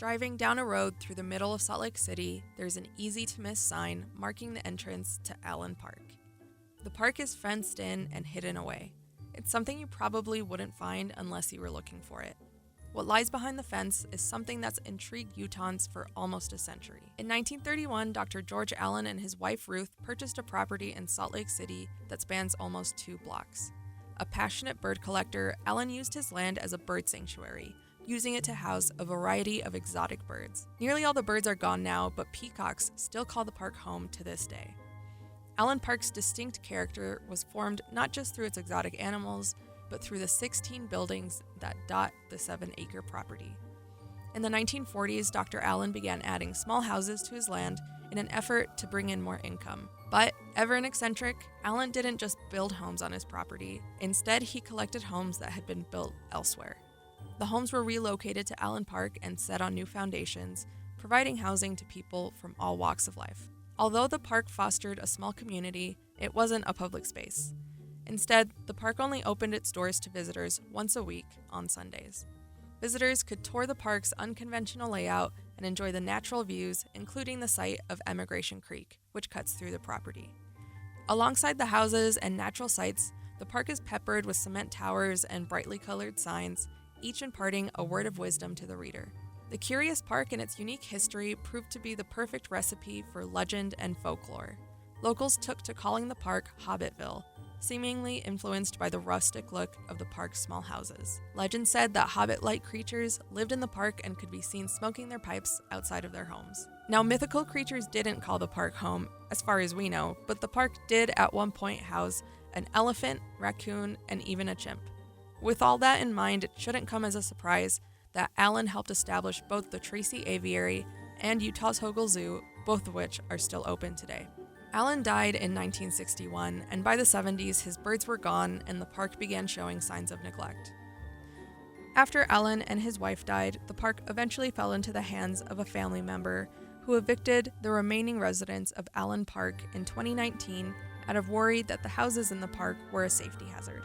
Driving down a road through the middle of Salt Lake City, there's an easy-to-miss sign marking the entrance to Allen Park. The park is fenced in and hidden away. It's something you probably wouldn't find unless you were looking for it. What lies behind the fence is something that's intrigued Utahns for almost a century. In 1931, Dr. George Allen and his wife Ruth purchased a property in Salt Lake City that spans almost 2 blocks. A passionate bird collector, Allen used his land as a bird sanctuary, using it to house a variety of exotic birds. Nearly all the birds are gone now, but peacocks still call the park home to this day. Allen Park's distinct character was formed not just through its exotic animals, but through the 16 buildings that dot the 7-acre property. In the 1940s, Dr. Allen began adding small houses to his land in an effort to bring in more income. But, ever an eccentric, Allen didn't just build homes on his property. Instead, he collected homes that had been built elsewhere. The homes were relocated to Allen Park and set on new foundations, providing housing to people from all walks of life. Although the park fostered a small community, it wasn't a public space. Instead, the park only opened its doors to visitors once a week on Sundays. Visitors could tour the park's unconventional layout and enjoy the natural views, including the site of Emigration Creek, which cuts through the property. Alongside the houses and natural sights, the park is peppered with cement towers and brightly colored signs, each imparting a word of wisdom to the reader. The curious park and its unique history proved to be the perfect recipe for legend and folklore. Locals took to calling the park Hobbitville, seemingly influenced by the rustic look of the park's small houses. Legend said that hobbit-like creatures lived in the park and could be seen smoking their pipes outside of their homes. Now, mythical creatures didn't call the park home, as far as we know, but the park did at one point house an elephant, raccoon, and even a chimp. With all that in mind, it shouldn't come as a surprise that Allen helped establish both the Tracy Aviary and Utah's Hogle Zoo, both of which are still open today. Allen died in 1961, and by the 70s, his birds were gone and the park began showing signs of neglect. After Allen and his wife died, the park eventually fell into the hands of a family member who evicted the remaining residents of Allen Park in 2019 out of worry that the houses in the park were a safety hazard.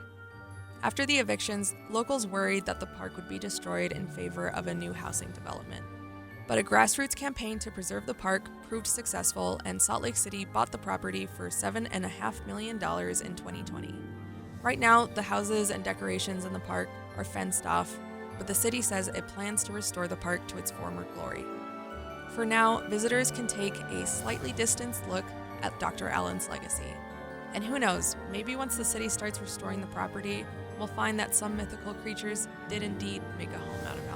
After the evictions, locals worried that the park would be destroyed in favor of a new housing development. But a grassroots campaign to preserve the park proved successful, and Salt Lake City bought the property for $7.5 million in 2020. Right now, the houses and decorations in the park are fenced off, but the city says it plans to restore the park to its former glory. For now, visitors can take a slightly distanced look at Dr. Allen's legacy. And who knows, maybe once the city starts restoring the property, we'll find that some mythical creatures did indeed make a home out of it.